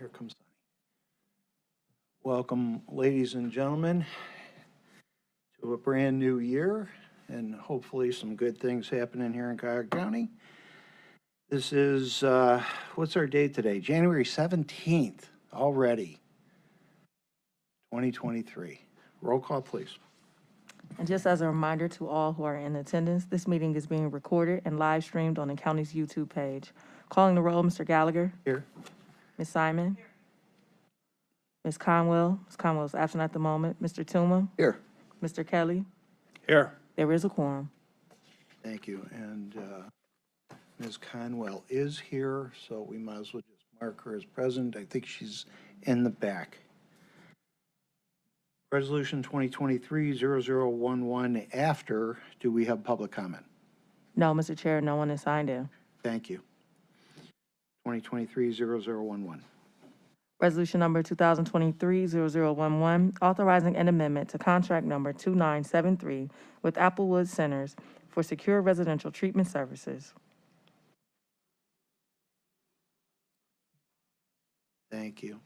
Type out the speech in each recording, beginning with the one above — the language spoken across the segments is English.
here comes Sunny. Welcome, ladies and gentlemen, to a brand new year, and hopefully some good things happening here in Cuyahoga County. This is, what's our date today? January 17th, already, 2023. Roll call, please. And just as a reminder to all who are in attendance, this meeting is being recorded and live streamed on the county's YouTube page. Calling the roll, Mr. Gallagher. Here. Ms. Simon. Ms. Conwell. Ms. Conwell is absent at the moment. Mr. Tuma. Here. Mr. Kelly. Here. There is a quorum. Thank you. And Ms. Conwell is here, so we might as well just mark her as present. I think she's in the back. Resolution 2023-0011 after, do we have public comment? No, Mr. Chair, no one is signed in. Thank you. 2023-0011. Resolution number 2023-0011, authorizing an amendment to contract number 2973 with Applewood Centers for secure residential treatment services. Thank you.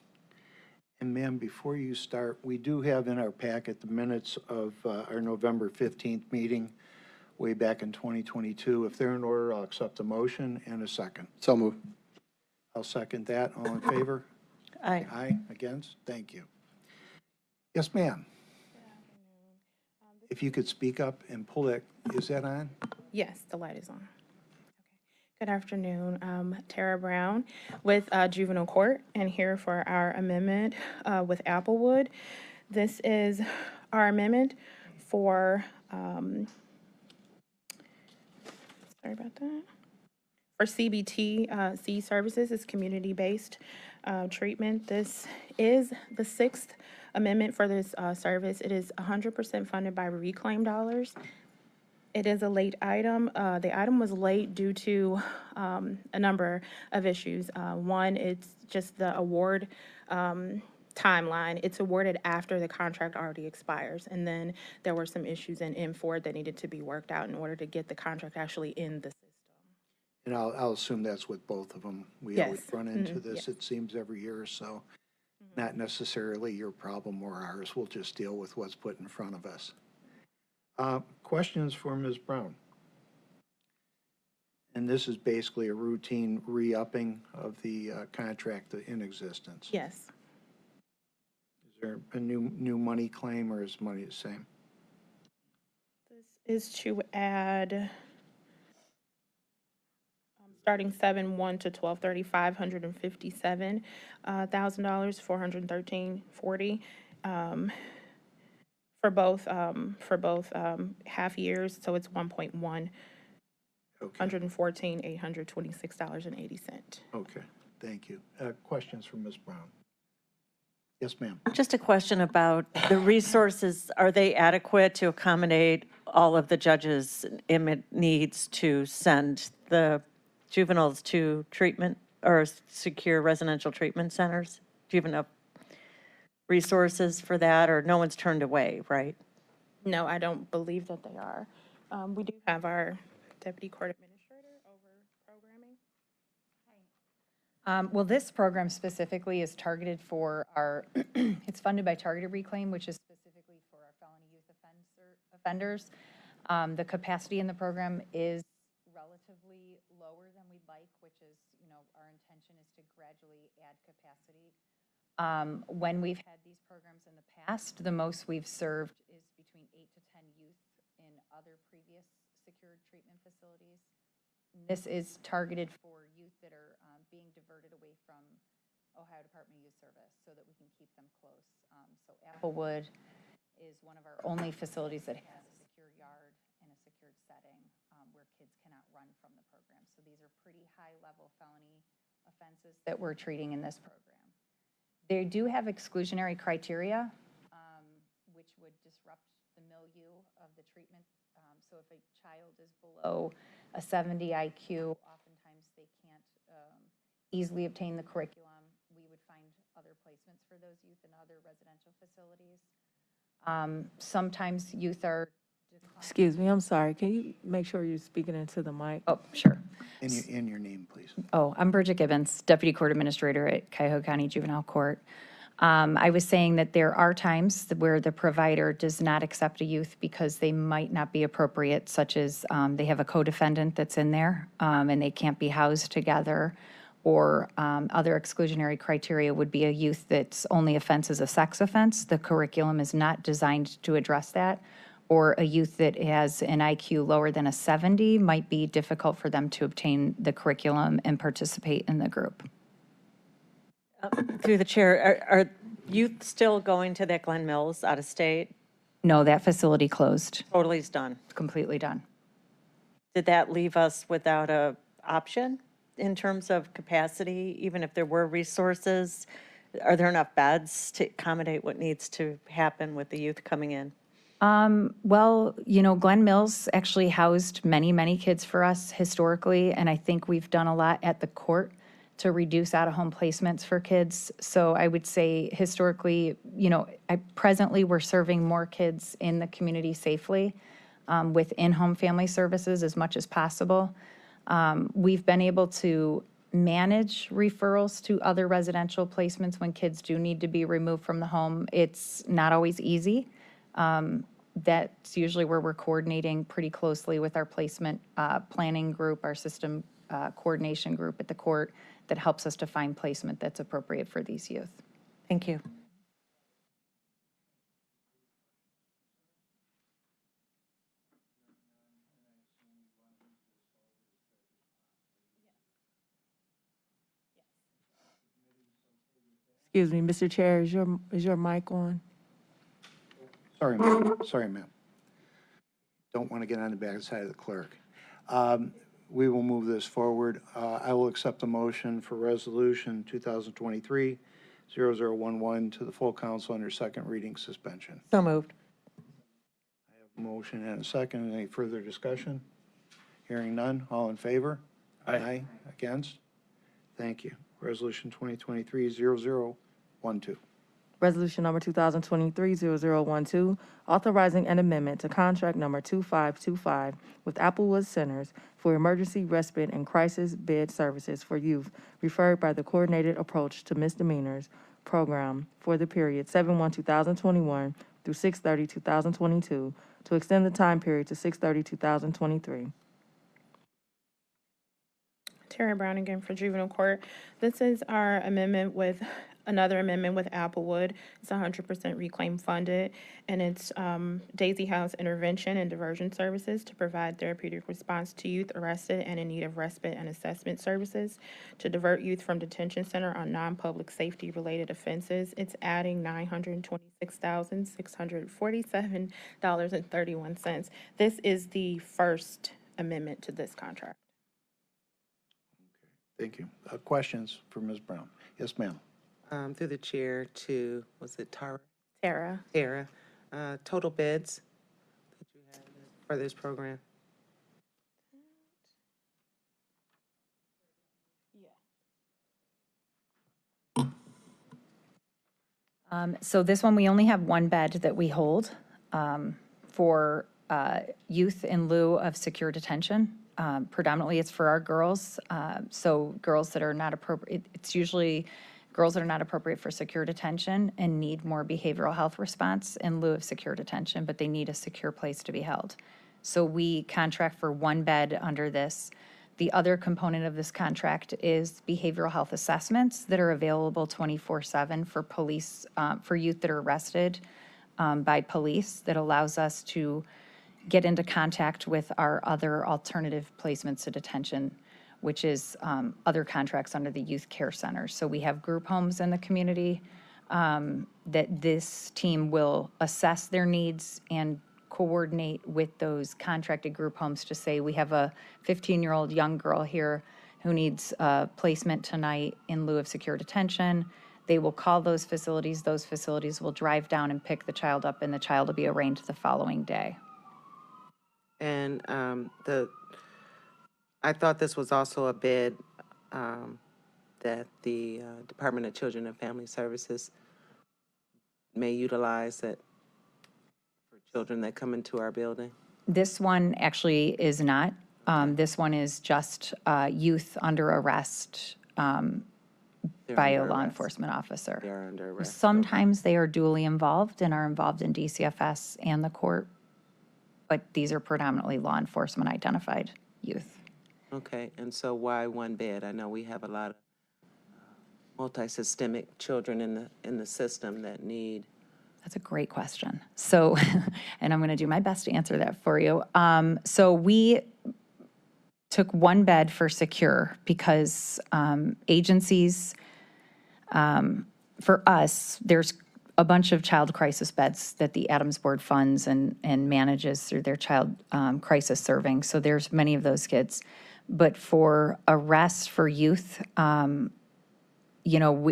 And ma'am, before you start, we do have in our packet the minutes of our November 15th meeting way back in 2022. If they're in order, I'll accept a motion and a second. So moved. I'll second that. All in favor? Aye. Aye. Against? Thank you. Yes, ma'am. If you could speak up and pull that, is that on? Yes, the light is on. Okay. Good afternoon. Tara Brown with Juvenile Court, and here for our amendment with Applewood. This is our amendment for, sorry about that, for CBT C services. It's community-based treatment. This is the sixth amendment for this service. It is 100% funded by reclaim dollars. It is a late item. The item was late due to a number of issues. One, it's just the award timeline. It's awarded after the contract already expires. And then there were some issues in M4 that needed to be worked out in order to get the contract actually in the system. And I'll assume that's with both of them. We Yes. always run into this, Yes. it seems, every year, so not necessarily your problem or ours. We'll just deal with what's put in front of us. Questions for Ms. Brown? And this is basically a routine re-upping of the contract in existence. Yes. Is there a new money claim, or is money the same? This is to add, starting 7/1 to 12/30, $557,000, $413.40. For both half years, so it's 1.1, Okay, $114,826.80. okay, thank you. Questions for Ms. Brown? Yes, ma'am. Just a question about the resources. Are they adequate to accommodate all of the judges' needs to send the juveniles to treatment or secure residential treatment centers? Do you have enough resources for that, or no one's turned away, right? No, I don't believe that they are. We do have our deputy court administrator over programming. Well, this program specifically is targeted for our, it's funded by Targeted Reclaim, which is specifically for our felony youth offenders. The capacity in the program is relatively lower than we'd like, which is, our intention is to gradually add capacity. When we've had these programs in the past, the most we've served is between 8 to 10 youth in other previous secured treatment facilities. This is targeted for youth that are being diverted away from Ohio Department of Youth Service so that we can keep them close. So Applewood is one of our only facilities that has a secure yard in a secured setting where kids cannot run from the program. So these are pretty high-level felony offenses that we're treating in this program. They do have exclusionary criteria, which would disrupt the milieu of the treatment. So if a child is below a 70 IQ, oftentimes they can't easily obtain the curriculum. We would find other placements for those youth in other residential facilities. Sometimes youth are Excuse me, I'm sorry. Can you make sure you're speaking into the mic? Oh, sure. In your name, please. Oh, I'm Bridget Gibbons, Deputy Court Administrator at Cuyahoga County Juvenile Court. I was saying that there are times where the provider does not accept a youth because they might not be appropriate, such as they have a co-defendant that's in there and they can't be housed together, or other exclusionary criteria would be a youth that's only offense is a sex offense. The curriculum is not designed to address that. Or a youth that has an IQ lower than a 70 might be difficult for them to obtain the curriculum and participate in the group. Through the chair, are youth still going to that Glen Mills out of state? No, that facility closed, Totally is done. completely done. Did that leave us without a option in terms of capacity, even if there were resources? Are there enough beds to accommodate what needs to happen with the youth coming in? Well, you know, Glen Mills actually housed many, many kids for us historically, and I think we've done a lot at the court to reduce out-of-home placements for kids. So I would say historically, you know, presently we're serving more kids in the community safely with in-home family services as much as possible. We've been able to manage referrals to other residential placements when kids do need to be removed from the home. It's not always easy. That's usually where we're coordinating pretty closely with our placement planning group, our system coordination group at the court that helps us to find placement that's appropriate for these youth. Thank you. Excuse me, Mr. Chair, is your mic on? Sorry, ma'am. Sorry, ma'am. Don't want to get on the bad side of the clerk. We will move this forward. I will accept the motion for Resolution 2023-0011 to the full council under second reading suspension. So moved. I have a motion and a second. Any further discussion? Hearing none. All in favor? Aye. Against? Thank you. Resolution 2023-0012. Resolution number 2023-0012, authorizing an amendment to contract number 2525 with Applewood Centers for Emergency Respite and Crisis Bed Services for Youth, referred by the Coordinated Approach to Misdemeanors Program for the period 7/1/2021 through 6/30/2022, to extend the time period to 6/30/2023. Terry Brown again for Juvenile Court. This is our amendment with, another amendment with Applewood. It's 100% reclaim funded, and it's Daisy House Intervention and Diversion Services to provide therapeutic response to youth arrested and in need of respite and assessment services to divert youth from detention center on non-public safety related offenses. It's adding $926,647.31. This is the first amendment to this contract. Thank you. Questions for Ms. Brown? Yes, ma'am. Through the chair to, was it Tara. Tara? Total beds that you have for this program? So this one, we only have one bed that we hold for youth in lieu of secure detention. Predominantly, it's for our girls. So girls that are not appropriate, it's usually girls that are not appropriate for secure detention and need more behavioral health response in lieu of secure detention, but they need a secure place to be held. So we contract for one bed under this. The other component of this contract is behavioral health assessments that are available 24/7 for police, for youth that are arrested by police, that allows us to get into contact with our other alternative placements to detention, which is other contracts under the youth care centers. So we have group homes in the community that this team will assess their needs and coordinate with those contracted group homes to say, we have a 15-year-old young girl here who needs placement tonight in lieu of secure detention. They will call those facilities will drive down and pick the child up, and the child will be arraigned the following day. And I thought this was also a bid that the Department of Children and Family Services may utilize that for children that come into our building? This one actually is not. This one is just youth under arrest They're by a under law arrest. enforcement officer. They are under arrest. Sometimes they are duly involved and are involved in DCFS and the court, but these are predominantly law enforcement identified youth. Okay, and so why one bed? I know we have a lot of multisystemic children in the system that need. That's a great question. So, and I'm going to do my best to answer that for you. So we took one bed for secure because agencies, for us, there's a bunch of child crisis beds that the Adams Board funds and manages through their child crisis serving. So there's many of those kids. But for arrest for youth, you know,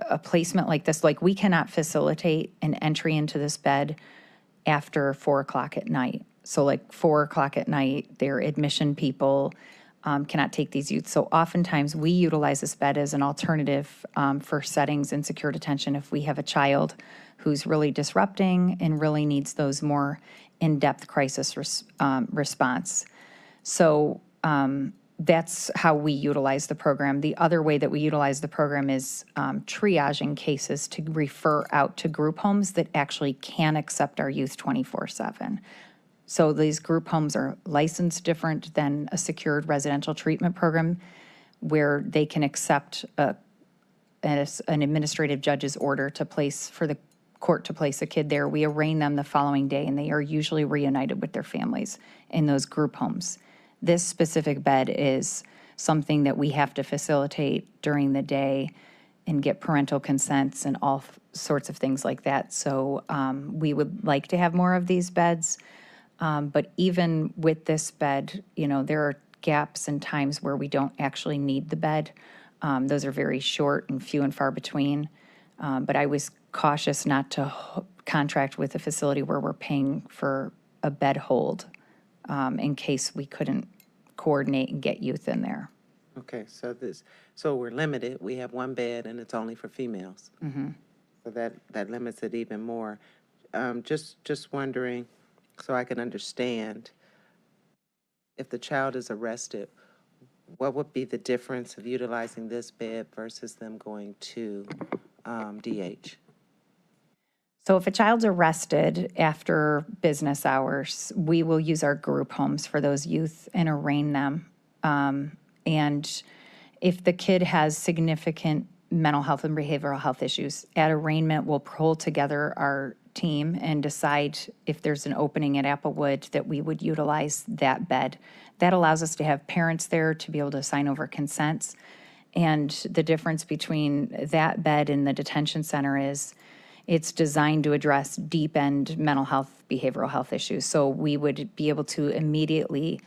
a placement like this, like we cannot facilitate an entry into this bed after 4 o'clock at night. So like 4 o'clock at night, their admission people cannot take these youth. So oftentimes we utilize this bed as an alternative for settings in secure detention if we have a child who's really disrupting and really needs those more in-depth crisis response. So that's how we utilize the program. The other way that we utilize the program is triaging cases to refer out to group homes that actually can accept our youth 24/7. So these group homes are licensed different than a secured residential treatment program where they can accept an administrative judge's order to place, for the court to place a kid there. We arraign them the following day, and they are usually reunited with their families in those group homes. This specific bed is something that we have to facilitate during the day and get parental consents and all sorts of things like that. So we would like to have more of these beds. But even with this bed, you know, there are gaps and times where we don't actually need the bed. Those are very short and few and far between. But I was cautious not to contract with a facility where we're paying for a bed hold in case we couldn't coordinate and get youth in there. Okay, so we're limited. We have one bed and it's only for females. So that limits it even more. Just wondering, so I can understand, if the child is arrested, what would be the difference of utilizing this bed versus them going to DH? So if a child's arrested after business hours, we will use our group homes for those youth and arraign them. And if the kid has significant mental health and behavioral health issues, at arraignment, we'll pull together our team and decide if there's an opening at Applewood that we would utilize that bed. That allows us to have parents there to be able to sign over consents. And the difference between that bed and the detention center is it's designed to address deep-end mental health, behavioral health issues. So we would be able to immediately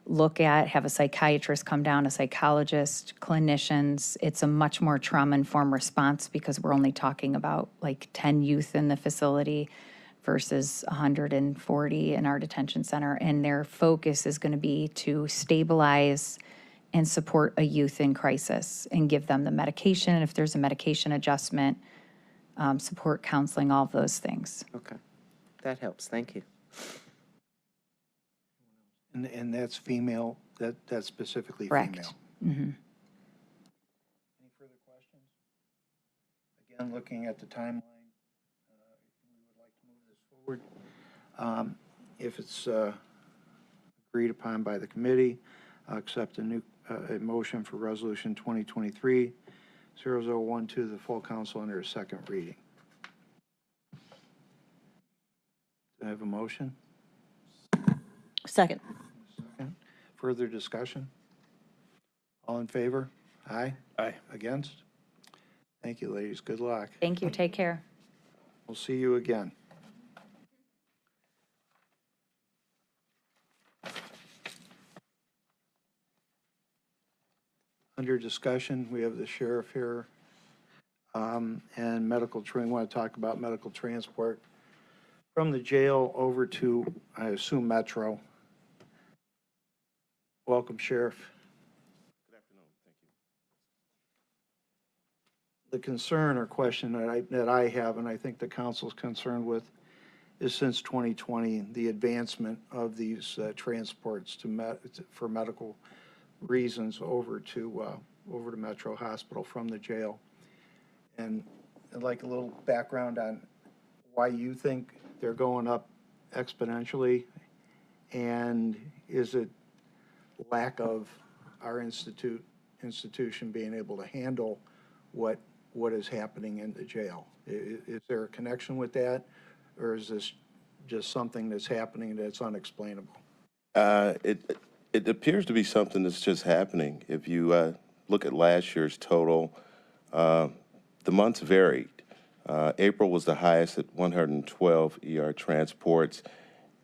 look at, have a psychiatrist come down, a psychologist, clinicians. It's a much more trauma-informed response because we're only talking about like 10 youth in the facility versus 140 in our detention center. And their focus is going to be to stabilize and support a youth in crisis and give them the medication, and if there's a medication adjustment, support counseling, all of those things. Okay, that helps. Thank you. And that's female, that's specifically Correct. female. Mm-hmm. Any further questions? Again, looking at the timeline, we would like to move this forward. If it's agreed upon by the committee, I'll accept a motion for Resolution 2023-0012, the full council under a second reading. Do I have a motion? Second. Second. Further discussion? All in favor? Aye? Aye. Against? Thank you, ladies. Good luck. Thank you. Take care. We'll see you again. Under discussion, we have the sheriff here, and medical, we want to talk about medical transport from the jail over to, I assume, Metro. Welcome, Sheriff. Good afternoon, thank you. The concern or question that I have, and I think the council's concerned with, is since 2020, the advancement of these transports for medical reasons over to Metro Hospital from the jail. And I'd like a little background on why you think they're going up exponentially, and is it lack of our institution being able to handle what is happening in the jail? Is there a connection with that, or is this just something that's happening that's unexplainable? It appears to be something that's just happening. If you look at last year's total, the months varied. April was the highest at 112 ER transports,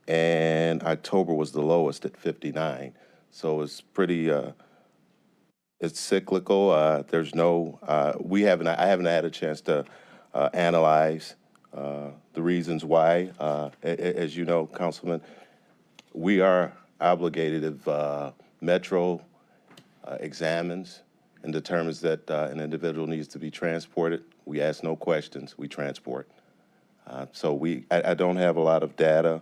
and October was the lowest at 59. So it's pretty, it's cyclical. There's no, I haven't had a chance to analyze the reasons why. As you know, Councilman, we are obligated if Metro examines and determines that an individual needs to be transported, we ask no questions, we transport. So I don't have a lot of data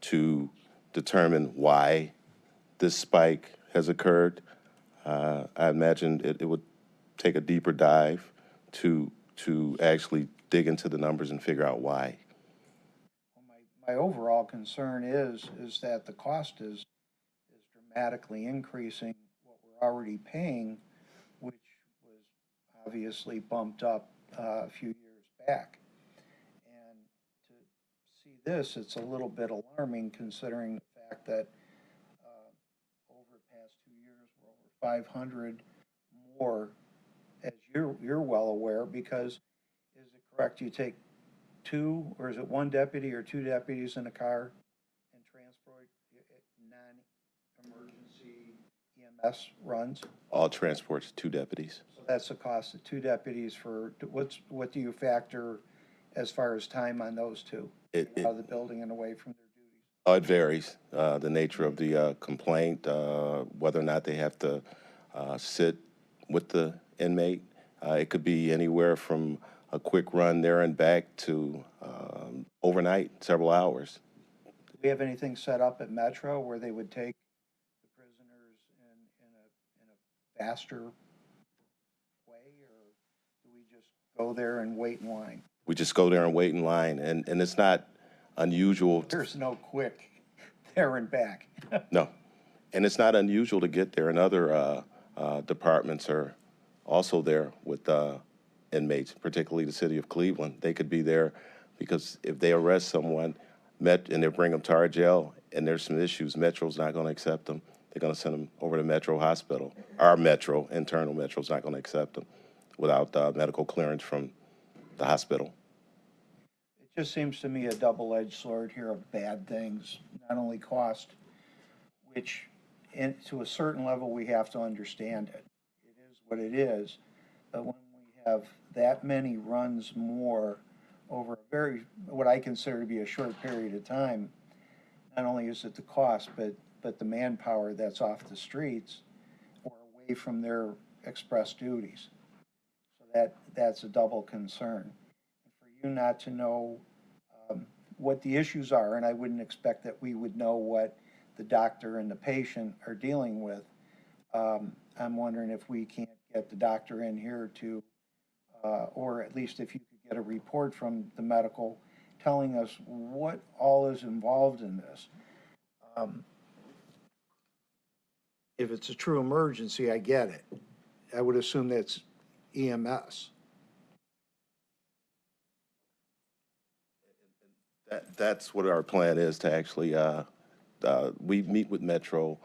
to determine why this spike has occurred. I imagine it would take a deeper dive to actually dig into the numbers and figure out why. My overall concern is that the cost is dramatically increasing what we're already paying, which was obviously bumped up a few years back. And to see this, it's a little bit alarming considering the fact that over the past 2 years, we're over 500 more, as you're well aware, because is it correct you take two, or is it one deputy or two deputies in a car and transport non-emergency EMS runs? All transports, 2 deputies. So that's the cost of 2 deputies for, what do you factor as far as time on those two? Out of the building and away from their duties? It varies, the nature of the complaint, whether or not they have to sit with the inmate. It could be anywhere from a quick run there and back to overnight, several hours. Do we have anything set up at Metro where they would take the prisoners in a faster way, or do we just go there and wait in line? We just go there and wait in line, and it's not unusual. There's no quick there and back. No, and it's not unusual to get there, and other departments are also there with inmates, particularly the city of Cleveland. They could be there because if they arrest someone and they bring them to our jail and there's some issues, Metro's not going to accept them. They're going to send them over to Metro Hospital. Our Metro, internal Metro's not going to accept them without medical clearance from the hospital. It just seems to me a double-edged sword here of bad things, not only cost, which to a certain level we have to understand it. It is what it is, but when we have that many runs more over a what I consider to be a short period of time, not only is it the cost, but the manpower that's off the streets or away from their express duties. So that's a double concern. For you not to know what the issues are, and I wouldn't expect that we would know what the doctor and the patient are dealing with. I'm wondering if we can't get the doctor in here to, or at least if you could get a report from the medical telling us what all is involved in this. If it's a true emergency, I get it. I would assume that's EMS. That's what our plan is, to actually, we meet with Metro,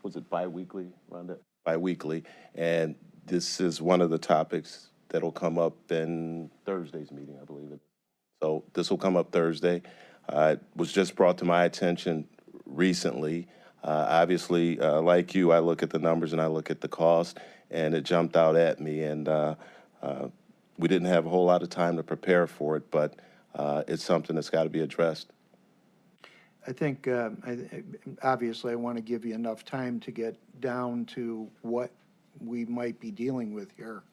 was it bi-weekly, Rhonda? Bi-weekly, and this is one of the topics that'll come up in Thursday's meeting, I believe it. So this will come up Thursday. It was just brought to my attention recently. Obviously, like you, I look at the numbers and I look at the cost, and it jumped out at me, and we didn't have a whole lot of time to prepare for it, but it's something that's got to be addressed. I think, obviously, I want to give you enough time to get down to what we might be dealing with here.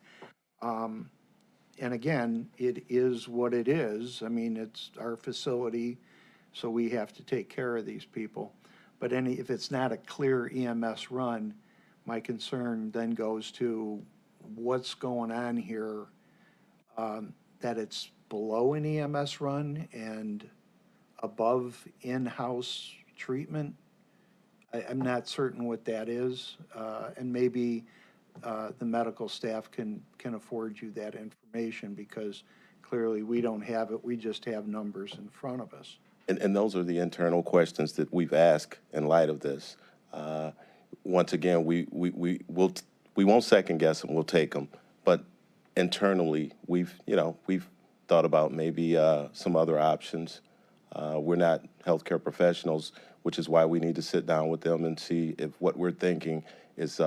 And again, it is what it is. I mean, it's our facility, so we have to take care of these people. But if it's not a clear EMS run, my concern then goes to what's going on here, that it's below an EMS run and above in-house treatment. I'm not certain what that is, and maybe the medical staff can afford you that information, because clearly we don't have it, we just have numbers in front of us. And those are the internal questions that we've asked in light of this. Once again, we won't second guess them, we'll take them. But internally, we've thought about maybe some other options. We're not healthcare professionals, which is why we need to sit down with them and see if what we're thinking is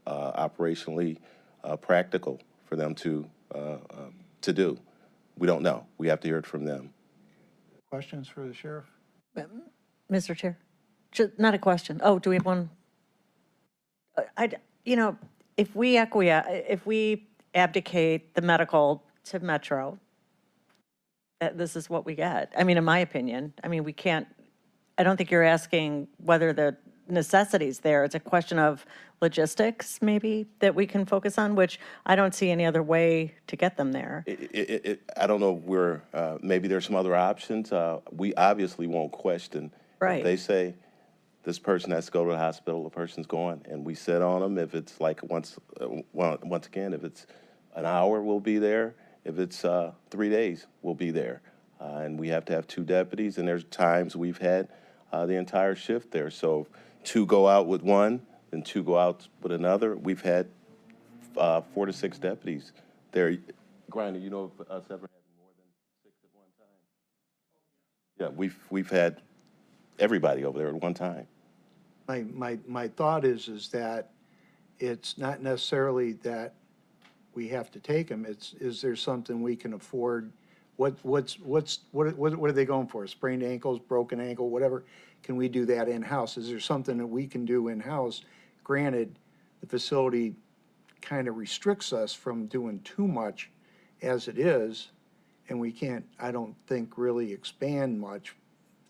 operationally practical for them to do. We don't know. We have to hear it from them. Questions for the sheriff? Mr. Chair, not a question. Oh, do we have one? If we abdicate the medical to Metro, this is what we get. I mean, in my opinion, I mean, we can't, I don't think you're asking whether the necessity's there. It's a question of logistics, maybe, that we can focus on, which I don't see any other way to get them there. I don't know where, maybe there's some other options. We obviously won't question. Right. If they say this person has to go to the hospital, the person's going, and we sit on them. If it's like once again, if it's an hour, we'll be there. If it's 3 days, we'll be there. And we have to have 2 deputies, and there's times we've had the entire shift there. So 2 go out with one, then 2 go out with another. We've had 4 to 6 deputies there. Grinder, you know of us ever having more than 6 at one time? Yeah, we've had everybody over there at one time. My thought is that it's not necessarily that we have to take them. Is there something we can afford? What are they going for? Sprained ankles, broken ankle, whatever? Can we do that in-house? Is there something that we can do in-house? Granted, the facility kind of restricts us from doing too much as it is, and we can't, I don't think, really expand much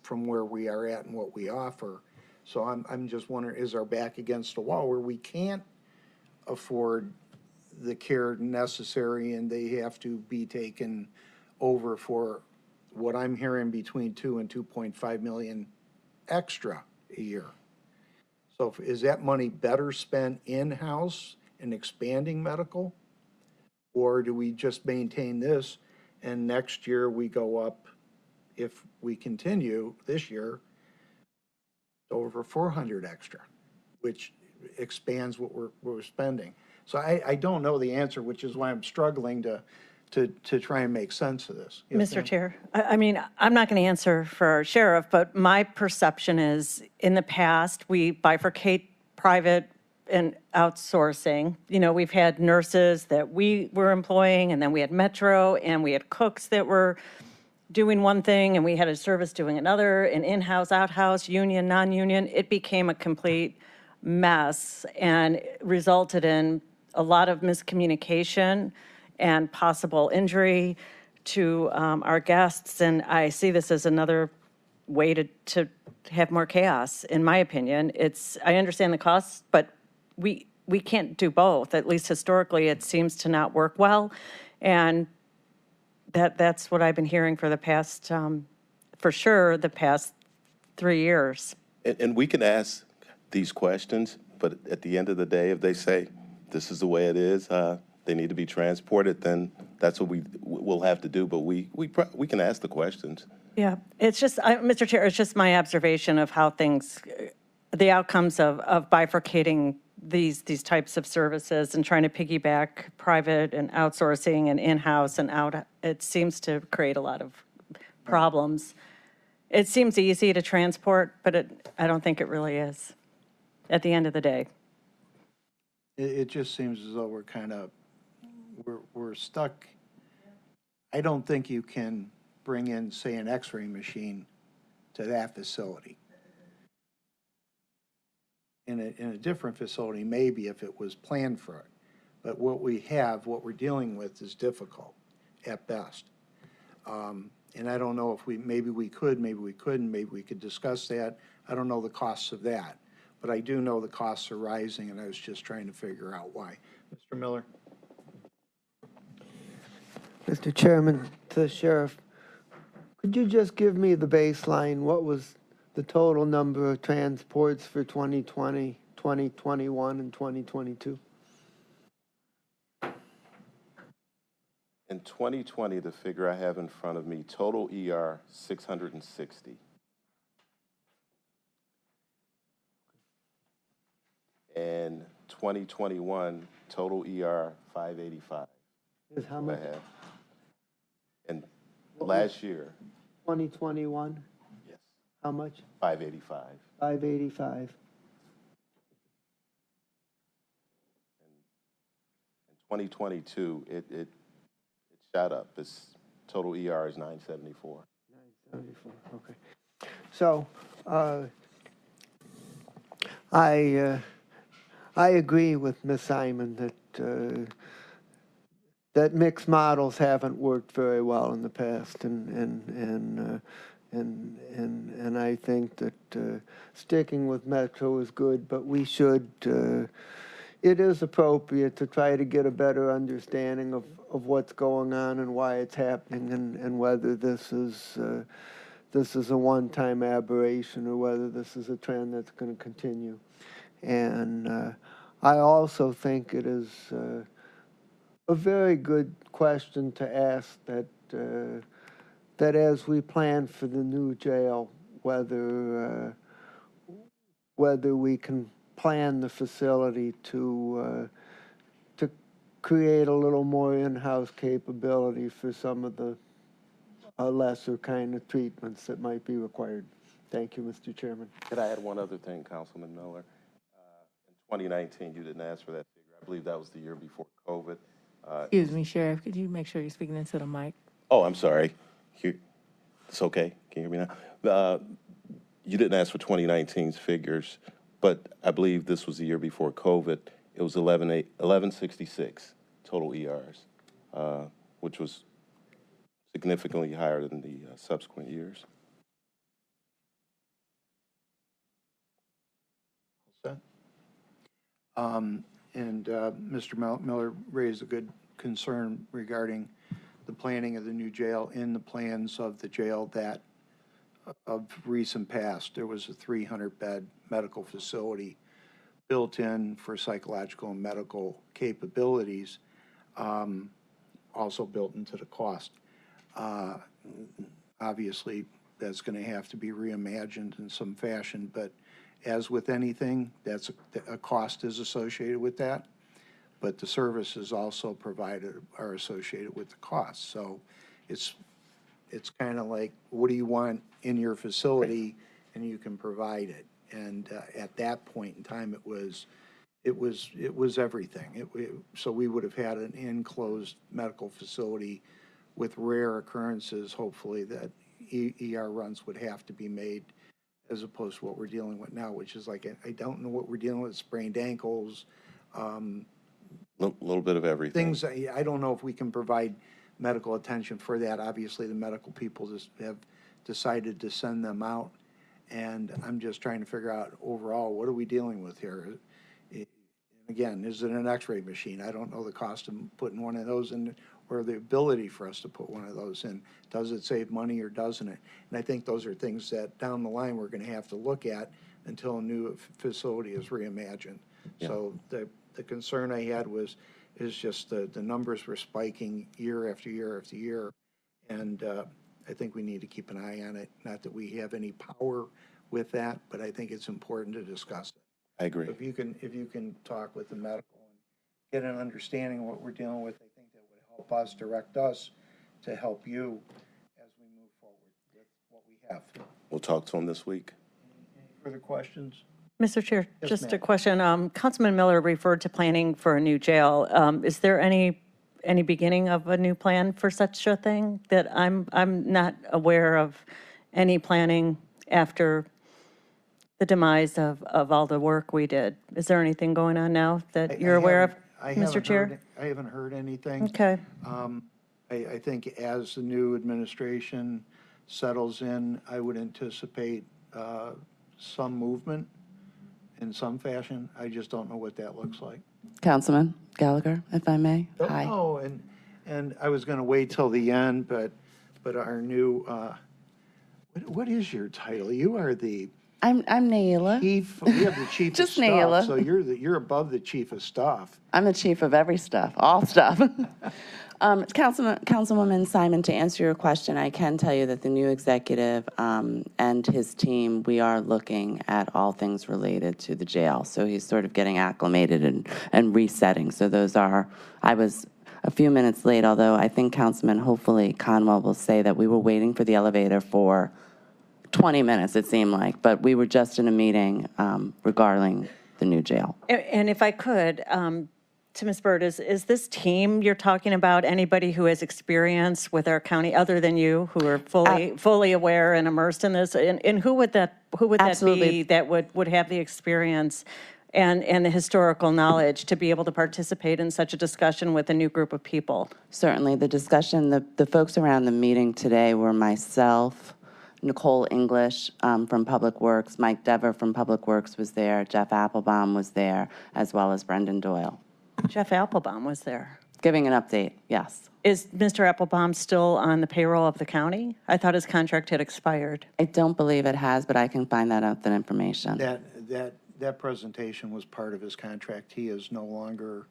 from where we are at and what we offer. So I'm just wondering, is our back against a wall where we can't afford the care necessary and they have to be taken over for what I'm hearing between 2 and 2.5 million extra a year? So is that money better spent in-house and expanding medical? Or do we just maintain this and next year we go up, if we continue this year, over 400 extra, which expands what we're spending? So I don't know the answer, which is why I'm struggling to try and make sense of this. Yes, Mr. ma'am? Chair, I mean, I'm not going to answer for our sheriff, but my perception is in the past, we bifurcate private and outsourcing. You know, we've had nurses that we were employing, and then we had Metro, and we had cooks that were doing one thing, and we had a service doing another, and in-house, out-house, union, non-union. It became a complete mess and resulted in a lot of miscommunication and possible injury to our guests. And I see this as another way to have more chaos, in my opinion. I understand the costs, but we can't do both. At least historically, it seems to not work well. And that's what I've been hearing for the past, for sure, the past 3 years. And we can ask these questions, but at the end of the day, if they say this is the way it is, they need to be transported, then that's what we'll have to do. But we can ask the questions. Yeah, it's just, Mr. Chair, it's just my observation of how things, the outcomes of bifurcating these types of services and trying to piggyback private and outsourcing and in-house and out, it seems to create a lot of problems. It seems easy to transport, but I don't think it really is at the end of the day. It just seems as though we're stuck. I don't think you can bring in, say, an x-ray machine to that facility. In a different facility, maybe if it was planned for it. But what we're dealing with is difficult. at best. And I don't know if maybe we could, maybe we couldn't, maybe we could discuss that. I don't know the costs of that, but I do know the costs are rising, and I was just trying to figure out why. Mr. Miller? Mr. Chairman, to the sheriff, could you just give me the baseline? What was the total number of transports for 2020, 2021, and 2022? In 2020, the figure I have in front of me, total ER 660. And 2021, total ER 585. Is how I much? have. And last year, 2021, yes, how much? 585. 585. In 2022, it shot up. Its total ER is 974. 974, okay. So, I agree with Ms. Simon that mixed models haven't worked very well in the past, and I think that sticking with Metro is good, but we should. It is appropriate to try to get a better understanding of what's going on and why it's happening, and whether this is a one-time aberration or whether this is a trend that's going to continue. And I also think it is a very good question to ask that as we plan for the new jail, whether we can plan the facility to create a little more in-house capability for some of the lesser kind of treatments that might be required. Thank you, Mr. Chairman. Could I add one other thing, Councilman Miller? In 2019, you didn't ask for that figure. I believe that was the year before COVID. Excuse me, Sheriff, could you make sure you're speaking into the mic? Oh, I'm sorry. It's okay. Can you hear me now? You didn't ask for 2019's figures, but I believe this was the year before COVID. It was 1166 total ERs, which was significantly higher than the subsequent years. Mr. Miller raised a good concern regarding the planning of the new jail. In the plans of the jail that of recent past, there was a 300-bed medical facility built in for psychological and medical capabilities, also built into the cost. Obviously, that's going to have to be reimagined in some fashion, but as with anything, that's a cost is associated with that, but the services also provided are associated with the cost. So it's kind of like, what do you want in your facility, and you can provide it. And at that point in time, it was everything. So we would have had an enclosed medical facility with rare occurrences, hopefully, that ER runs would have to be made, as opposed to what we're dealing with now, which is like, I don't know what we're dealing with, sprained ankles. Little bit of everything. Things, I don't know if we can provide medical attention for that. Obviously, the medical people just have decided to send them out. And I'm just trying to figure out overall, what are we dealing with here? Again, is it an x-ray machine? I don't know the cost of putting one of those in, or the ability for us to put one of those in. Does it save money or doesn't it? And I think those are things that down the line we're going to have to look at until a new facility is reimagined. Yeah. So the concern I had is just the numbers were spiking year after year after year. And I think we need to keep an eye on it. Not that we have any power with that, but I think it's important to discuss it. I agree. If you can talk with the medical and get an understanding of what we're dealing with, I think that would help us, direct us to help you as we move forward with what we have. We'll talk to them this week. Any further questions? Mr. Chair, Yes, just ma'am. a question. Councilman Miller referred to planning for a new jail. Is there any beginning of a new plan for such a thing? That I'm not aware of any planning after the demise of all the work we did. Is there anything going on now that you're aware of, Mr. Chair? I haven't heard anything. Okay. I I think as the new administration settles in, I would anticipate some movement in some fashion. I just don't know what that looks like. Councilman Gallagher, if I may. Hi. Oh, and I was going to wait till the end, but our new, what is your title? You are the I'm Naila. chief, we have the chief of Just staff. Naila. So you're above the chief of staff. I'm the chief of every stuff, all stuff. Councilwoman Simon, to answer your question, I can tell you that the new executive and his team, we are looking at all things related to the jail. So he's sort of getting acclimated and resetting. So those are, I was a few minutes late, although I think Councilman, hopefully Conwell will say that we were waiting for the elevator for 20 minutes, it seemed like, but we were just in a meeting regarding the new jail. And if I could, to Ms. Byrd, is this team you're talking about anybody who has experience with our county other than you, who are fully aware and immersed in this? And who would that Absolutely. be that would have the experience and the historical knowledge to be able to participate in such a discussion with a new group of people? Certainly, the discussion, the folks around the meeting today were myself, Nicole English from Public Works, Mike Dever from Public Works was there, Jeff Applebaum was there, as well as Brendan Doyle. Jeff Applebaum was there. Giving an update, yes. Is Mr. Applebaum still on the payroll of the county? I thought his contract had expired. I don't believe it has, but I can find that out, that information. That presentation was part of his contract. He is no longer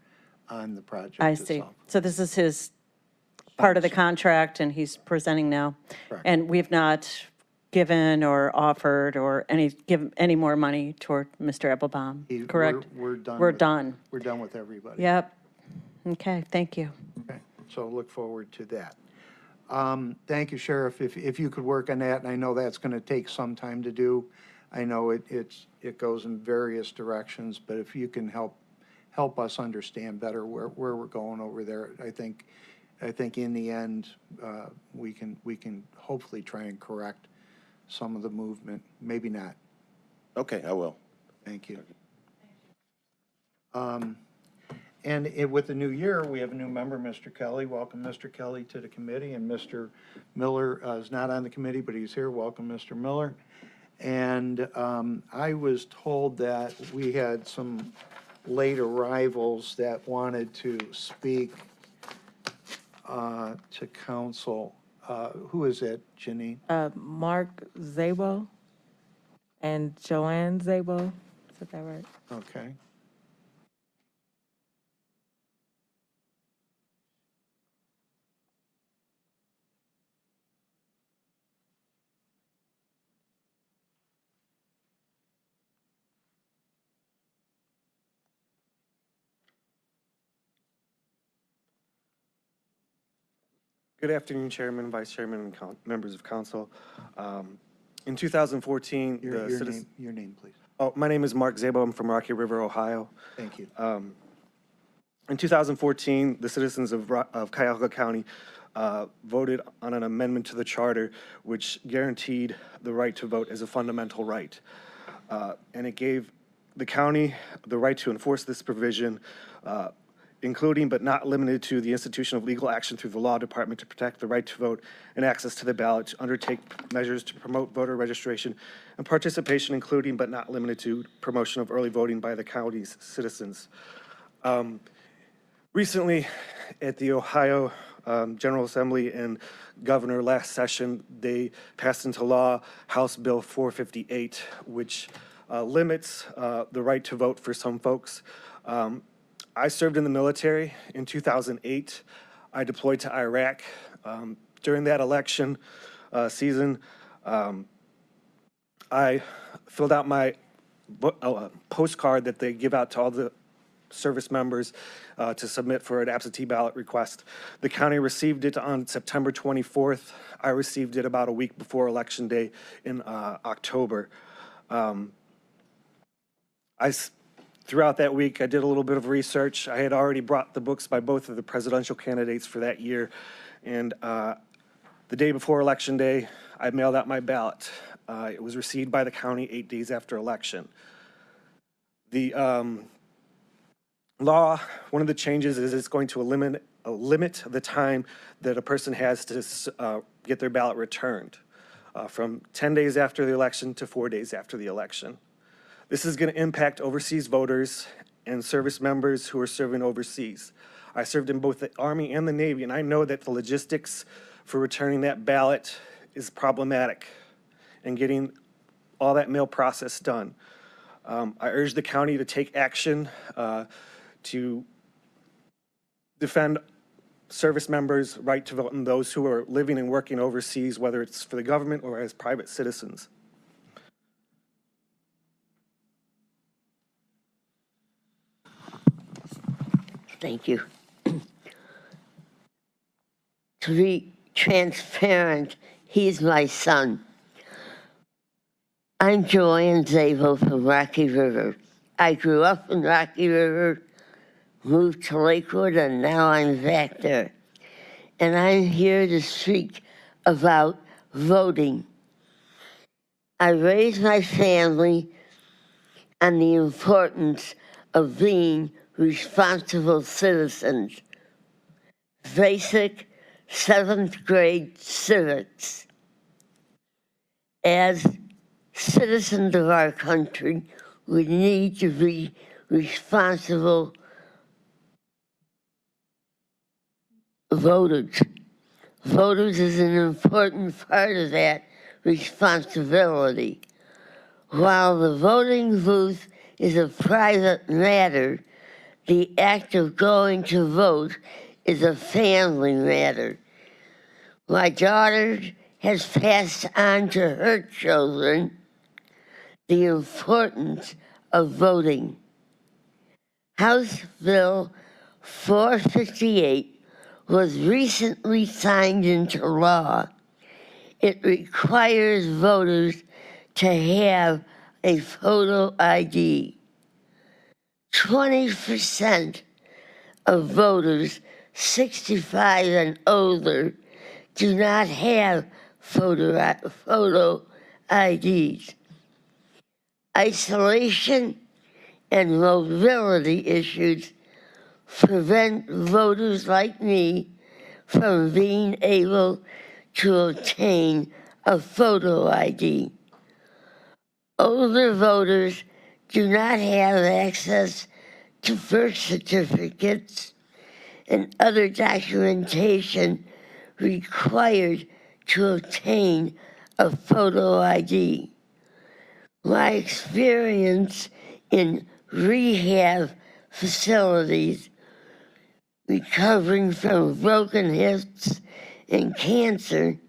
on the project I see. itself. So this is his part of the contract, and he's presenting now. Correct. And we've not given or offered or given any more money toward Mr. Applebaum, He- correct? We're done. We're with- done. We're done with everybody. Yep. Okay, thank you. Okay, so look forward to that. Thank you, Sheriff. If you could work on that, and I know that's going to take some time to do. I know it goes in various directions, but if you can help us understand better where we're going over there, I think in the end, we can hopefully try and correct some of the movement. Maybe not. Okay, I will. Thank you. And with the new year, we have a new member, Mr. Kelly. Welcome, Mr. Kelly, to the committee. And Mr. Miller is not on the committee, but he's here. Welcome, Mr. Miller. And I was told that we had some late arrivals that wanted to speak to council. Who is it, Janine? Mark Zabo and Joanne Zabo. Is that right? Okay. Good afternoon, Chairman, Vice Chairman, and members of council. In 2014, Your name, please. Oh, my name is Mark Zabo. I'm from Rocky River, Ohio. Thank you. In 2014, the citizens of Cuyahoga County voted on an amendment to the charter which guaranteed the right to vote as a fundamental right. And it gave the county the right to enforce this provision, including but not limited to the institution of legal action through the law department to protect the right to vote and access to the ballot, to undertake measures to promote voter registration and participation, including but not limited to promotion of early voting by the county's citizens. Recently, at the Ohio General Assembly and Governor last session, they passed into law House Bill 458, which limits the right to vote for some folks. I served in the military in 2008. I deployed to Iraq. During that election season, I filled out my postcard that they give out to all the service members to submit for an absentee ballot request. The county received it on September 24th. I received it about a week before Election Day in October. Throughout that week, I did a little bit of research. I had already brought the books by both of the presidential candidates for that year. And the day before Election Day, I mailed out my ballot. It was received by the county 8 days after election. The law, one of the changes is it's going to limit the time that a person has to get their ballot returned, from 10 days after the election to 4 days after the election. This is going to impact overseas voters and service members who are serving overseas. I served in both the Army and the Navy, and I know that the logistics for returning that ballot is problematic and getting all that mail process done. I urge the county to take action to defend service members' right to vote and those who are living and working overseas, whether it's for the government or as private citizens. Thank you. To be transparent, he's my son. I'm Joanne Zabel from Rocky River. I grew up in Rocky River, moved to Lakewood, and now I'm back there. And I'm here to speak about voting. I raised my family on the importance of being responsible citizens. Basic 7th grade civics. As citizens of our country, we need to be responsible voters. Voters is an important part of that responsibility. While the voting booth is a private matter, the act of going to vote is a family matter. My daughter has passed on to her children the importance of voting. House Bill 458 was recently signed into law. It requires voters to have a photo ID. 20% of voters 65 and older do not have photo IDs. Isolation and mobility issues prevent voters like me from being able to obtain a photo ID. Older voters do not have access to birth certificates and other documentation required to obtain a photo ID. My experience in rehab facilities, recovering from broken hips and cancer,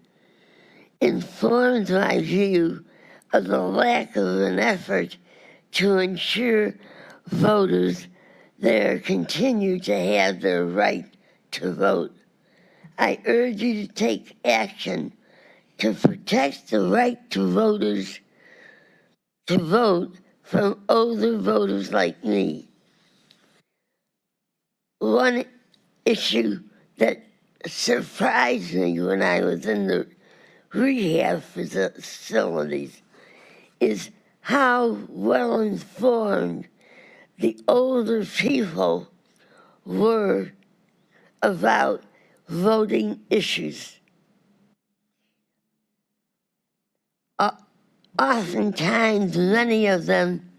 informs my view of the lack of an effort to ensure voters there continue to have their right to vote. I urge you to take action to protect the right to voters to vote from older voters like me. One issue that surprised me when I was in the rehab facilities is how well informed the older people were about voting issues. Oftentimes, many of them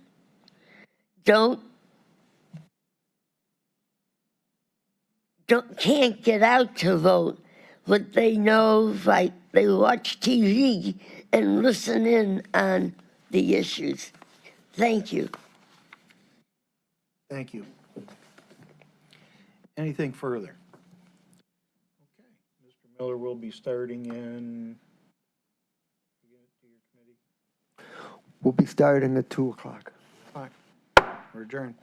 can't get out to vote, but they know, like, they watch TV and listen in on the issues. Thank you. Thank you. Anything further? Okay, Mr. Miller will be starting in, We'll be starting at 2 o'clock. we're adjourned.